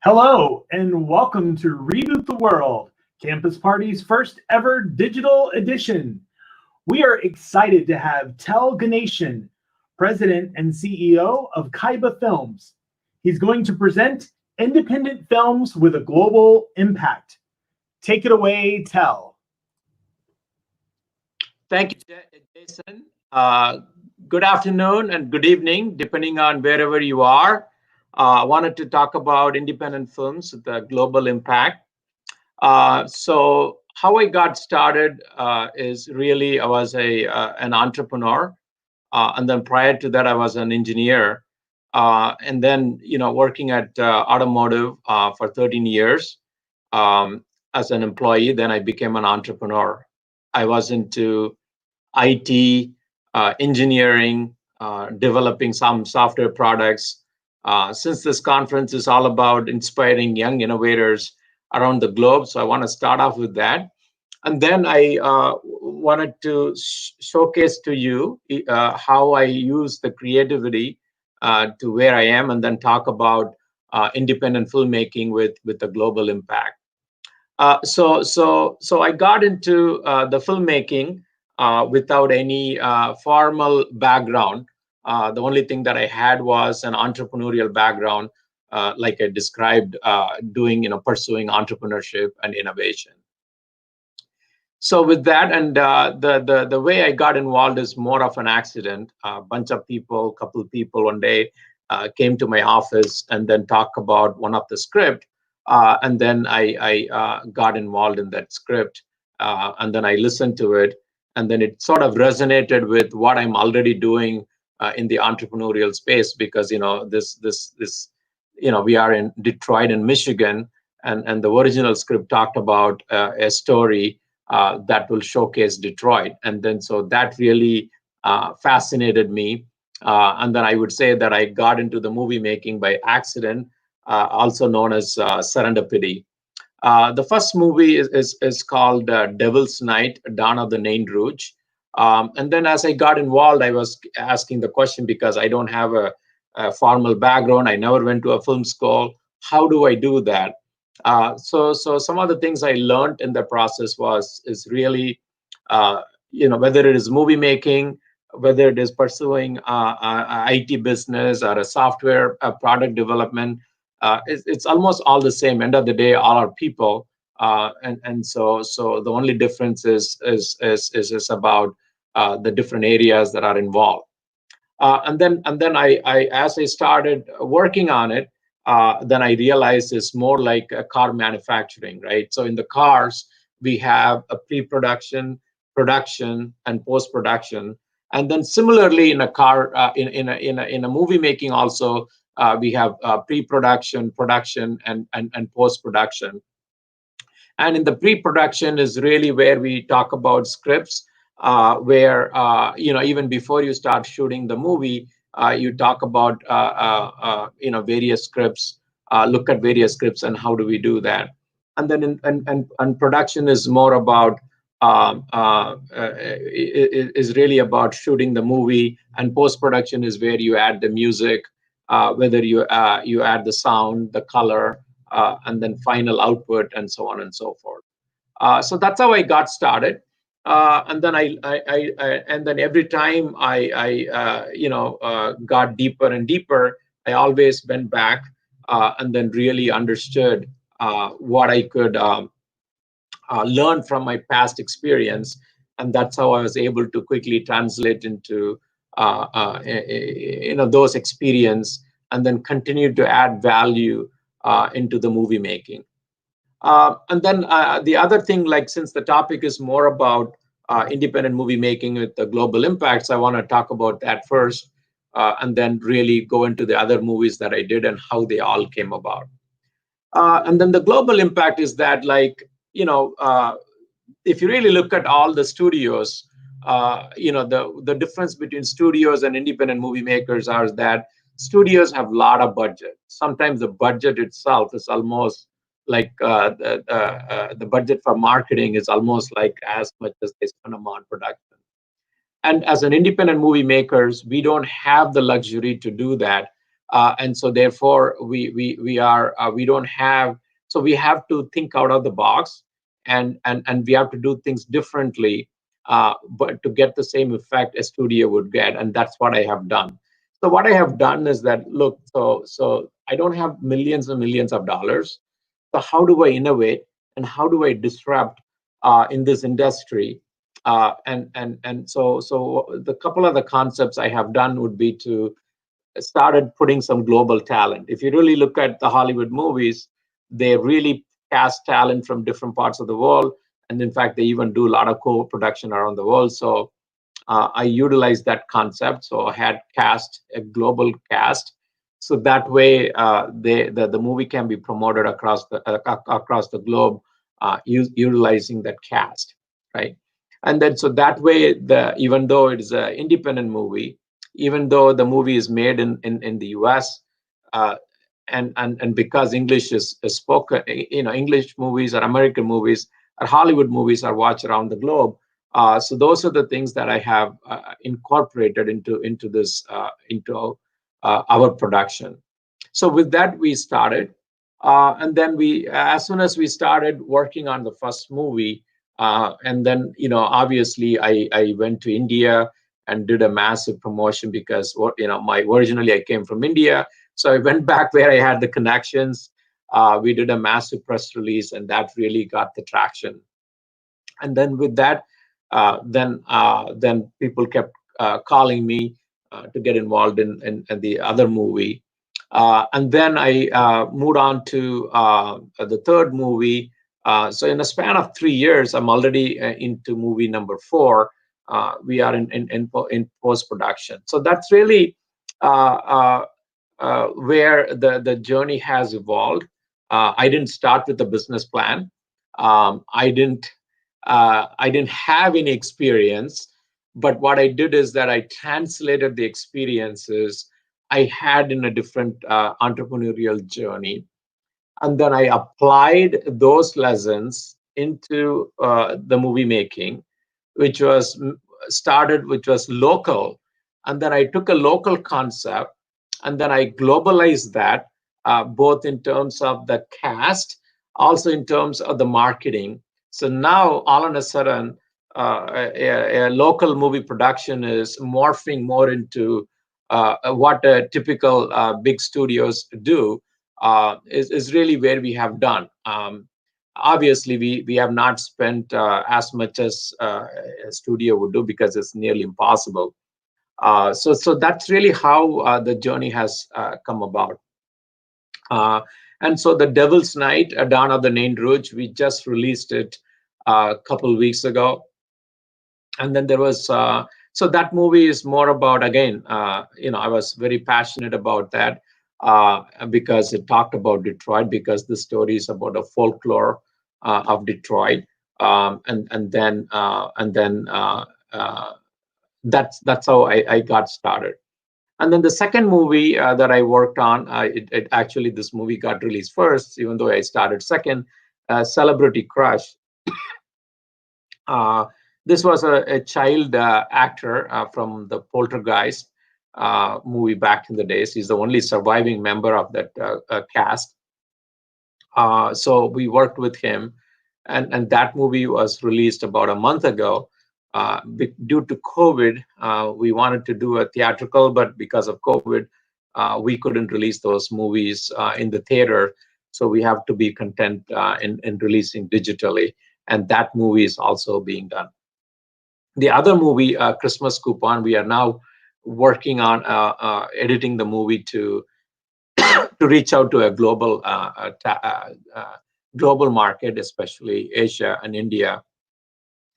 Hello, and welcome to Reboot the World, Campus Party's first ever digital edition. We are excited to have Tel Ganesan, President and CEO of Kaiba Films. He's going to present independent films with a global impact. Take it away, Tel. Thank you, Jason. Good afternoon and good evening, depending on wherever you are. I wanted to talk about independent films, the global impact. So how I got started is really I was an entrepreneur, and then prior to that I was an engineer, and then working at automotive for 13 years as an employee. Then I became an entrepreneur. I was into IT, engineering, developing some software products. Since this conference is all about inspiring young innovators around the globe, so I want to start off with that. And then I wanted to showcase to you how I use the creativity to where I am, and then talk about independent filmmaking with a global impact. So I got into the filmmaking without any formal background. The only thing that I had was an entrepreneurial background, like I described, pursuing entrepreneurship and innovation. So with that, and the way I got involved is more of an accident. A bunch of people, couple of people one day came to my office and then talked about one of the script. And then I got involved in that script, and then I listened to it, and then it sort of resonated with what I'm already doing in the entrepreneurial space, because this we are in Detroit in Michigan, and the original script talked about a story that will showcase Detroit, and then so that really fascinated me, and then I would say that I got into the movie making by accident, also known as serendipity. The first movie is called Devil's Night, Dawn of the Nain Rouge. And then as I got involved, I was asking the question, because I don't have a formal background. I never went to a film school. How do I do that? So some of the things I learned in the process is really, whether it is movie making, whether it is pursuing a IT business or a software product development, it's almost all the same. End of the day, all are people, and so the only difference is about the different areas that are involved. And then I as I started working on it, then I realized it's more like a car manufacturing, right? So in the cars, we have a pre-production, production, and post-production. And then similarly in a car, in a movie making also, we have pre-production, production, and post-production. And in the pre-production is really where we talk about scripts, where even before you start shooting the movie, you talk about various scripts, look at various scripts, and how do we do that. And then and production is more about is really about shooting the movie, and post-production is where you add the music, whether you add the sound, the color, and then final output, and so on and so forth. So that's how I got started. And then and then every time I got deeper and deeper, I always went back and then really understood what I could learn from my past experience, and that's how I was able to quickly translate into those experience, and then continue to add value into the movie making. And then the other thing, like since the topic is more about independent movie making with the global impacts, I want to talk about that first, and then really go into the other movies that I did and how they all came about. And then the global impact is that, if you really look at all the studios, the difference between studios and independent movie makers are that studios have a lot of budget. Sometimes the budget itself is almost like the budget for marketing is almost like as much as they spend on production. And as an independent movie makers, we don't have the luxury to do that. and so therefore we don't have. So we have to think out of the box, and we have to do things differently, but to get the same effect a studio would get, and that's what I have done. So what I have done is that, look, so I don't have millions and millions of dollars. So how do I innovate and how do I disrupt in this industry? And so the couple of the concepts I have done would be to started putting some global talent. If you really look at the Hollywood movies, they really cast talent from different parts of the world, and in fact, they even do a lot of co-production around the world. So I utilized that concept. So I had cast a global cast, so that way the movie can be promoted across the globe, utilizing that cast, right? And then so that way, even though it is an independent movie, even though the movie is made in the U.S. Uh, and because English is spoken, English movies or American movies or Hollywood movies are watched around the globe. So those are the things that I have incorporated into this into our production. So with that, we started, and then as soon as we started working on the first movie, and then obviously I went to India and did a massive promotion because my originally I came from India, so I went back where I had the connections. We did a massive press release, and that really got the traction. And then with that, then people kept calling me to get involved in the other movie. And then I moved on to the third movie. So in a span of 3 years, I'm already into movie number 4. We are in post production. So that's really where the journey has evolved. I didn't start with a business plan. I didn't have any experience, but what I did is that I translated the experiences I had in a different entrepreneurial journey, and then I applied those lessons into the movie making, which was which was local, and then I took a local concept, and then I globalized that, both in terms of the cast, also in terms of the marketing. So now, all of a sudden, a local movie production is morphing more into what typical big studios do, is really where we have done. Obviously, we have not spent as much as a studio would do because it's nearly impossible. So that's really how the journey has come about. And so the Devil's Night, Dawn of the Nain Rouge, we just released it a couple weeks ago. And then there was, so that movie is more about, again, I was very passionate about that because it talked about Detroit, because the story is about a folklore of Detroit. And then that's how I got started. And then the second movie that I worked on, it actually, this movie got released first, even though I started second, Celebrity Crush. This was a child actor from the Poltergeist movie back in the days. He's the only surviving member of that cast. So we worked with him, and that movie was released about a month ago. Due to COVID, we wanted to do a theatrical, but because of COVID, we couldn't release those movies in the theater. So we have to be content in releasing digitally, and that movie is also being done. The other movie, Christmas Coupon, we are now working on editing the movie to reach out to a global global market, especially Asia and India,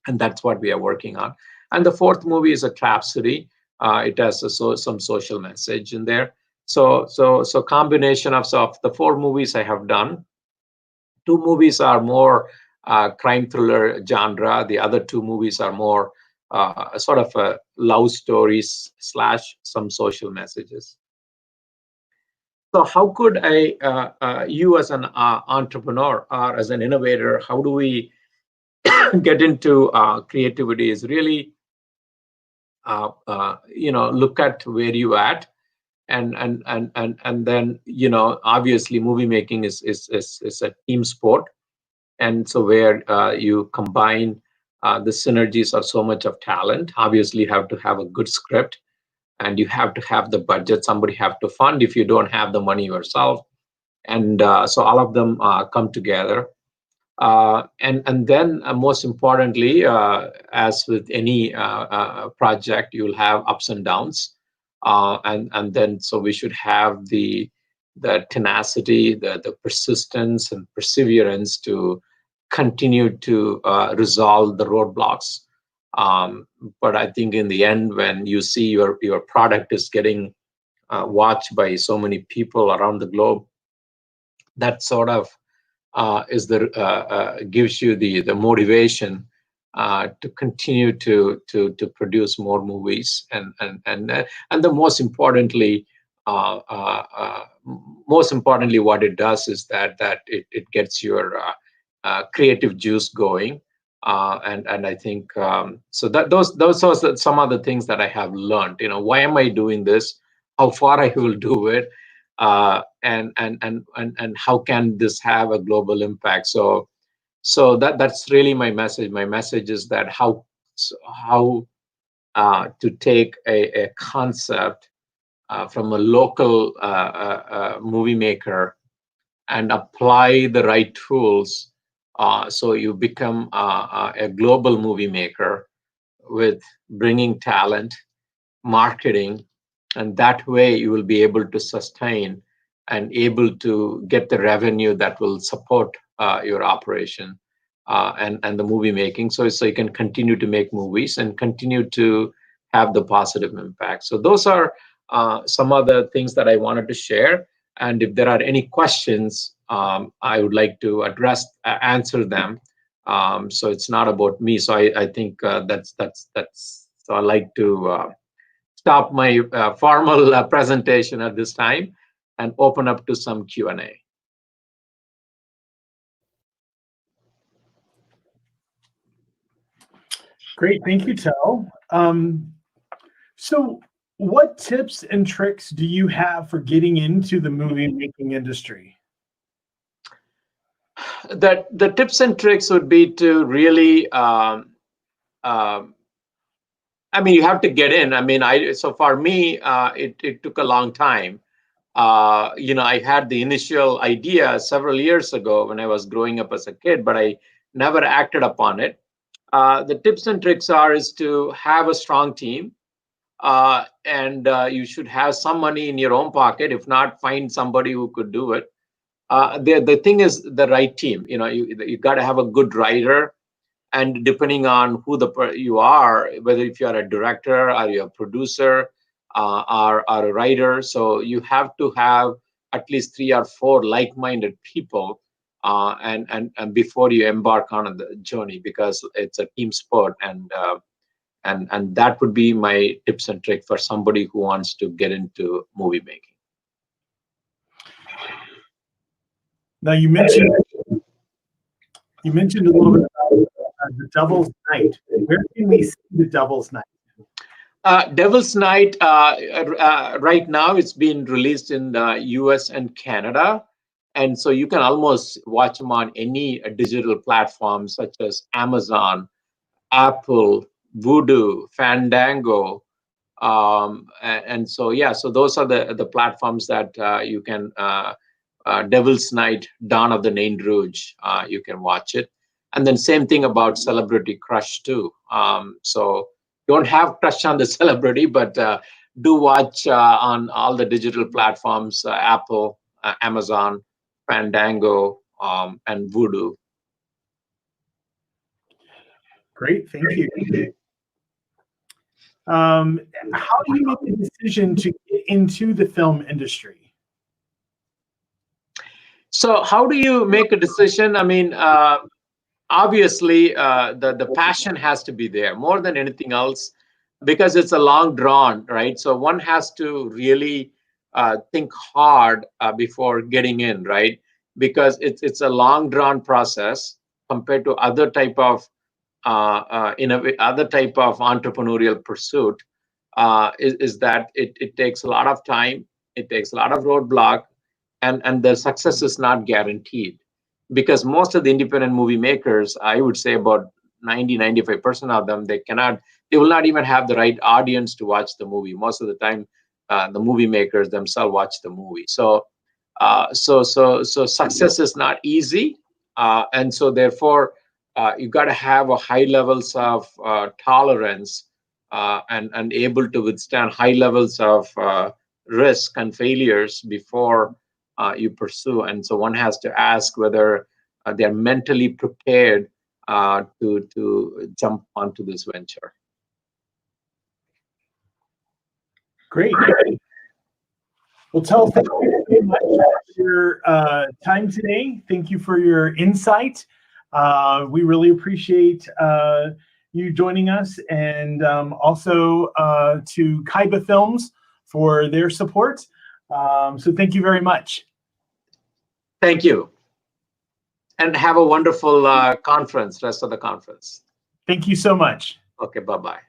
and that's what we are working on. And the fourth movie is a Trapsody. It has some social message in there. So combination of the 4 movies I have done. 2 movies are more crime thriller genre. The other 2 movies are more sort of a love stories / some social messages. So how could you as an entrepreneur or as an innovator, how do we get into creativity? Is really look at where you at, and then obviously movie making is a team sport, and so where you combine the synergies of so much of talent. Obviously you have to have a good script, and you have to have the budget. Somebody have to fund if you don't have the money yourself, and so all of them come together. And then most importantly, as with any project, you'll have ups and downs, and then so we should have the tenacity, the persistence and perseverance to continue to resolve the roadblocks. But I think in the end, when you see your product is getting watched by so many people around the globe, that sort of is the gives you the motivation to continue to produce more movies, and the most importantly what it does is that it gets your creative juice going, and I think so that those are some of the things that I have learned. Why am I doing this? How far I will do it? And how can this have a global impact? So that's really my message. My message is that how to take a concept from a local movie maker and apply the right tools, so you become a global movie maker with bringing talent, marketing, and that way you will be able to sustain and able to get the revenue that will support your operation, and the movie making, so you can continue to make movies and continue to have the positive impact. So those are some of the things that I wanted to share, and if there are any questions, I would like to answer them. So it's not about me, so I think that's so I like to stop my formal presentation at this time and open up to some Q&A. Great, thank you, Tel. So what tips and tricks do you have for getting into the movie making industry? The tips and tricks would be to really, I mean, you have to get in. I mean, so for me, it took a long time. I had the initial idea several years ago when I was growing up as a kid, but I never acted upon it. The tips and tricks is to have a strong team, and you should have some money in your own pocket. If not, find somebody who could do it. The thing is the right team. You got to have a good writer, and depending on who you are, whether if you are a director or you're a producer, or a writer, so you have to have at least 3 or 4 like-minded people, and before you embark on the journey, because it's a team sport, and that would be my tips and trick for somebody who wants to get into movie making. Now you mentioned a little bit about The Devil's Night. Where can we see The Devil's Night? Devil's Night, right now it's been released in the US and Canada, and so you can almost watch them on any digital platform such as Amazon, Apple, Vudu, Fandango, and so yeah, so those are the platforms that you can. Devil's Night, Dawn of the Nain Rouge, you can watch it, and then same thing about Celebrity Crush too. So don't have crush on the celebrity, but do watch on all the digital platforms, Apple, Amazon, Fandango, and Vudu. Great, thank you. How do you make a decision to get into the film industry? So how do you make a decision? I mean, obviously, the passion has to be there more than anything else, because it's a long drawn, right? So one has to really think hard before getting in, right? Because it's a long drawn process compared to other type of other type of entrepreneurial pursuit. Is that it takes a lot of time, It takes a lot of roadblock, and the success is not guaranteed, because most of the independent movie makers, I would say about 90-95% of them, they will not even have the right audience to watch the movie. Most of the time, the movie makers themselves watch the movie. So success is not easy, and so therefore you got to have a high levels of tolerance, and able to withstand high levels of risk and failures before you pursue. And so one has to ask whether they're mentally prepared to jump onto this venture. Great. Well, Tel, thank you very much for your time today. Thank you for your insight. We really appreciate you joining us, and also to Kaiba Films for their support. So thank you very much. Thank you. And have a wonderful conference, rest of the conference. Thank you so much. Okay, bye-bye.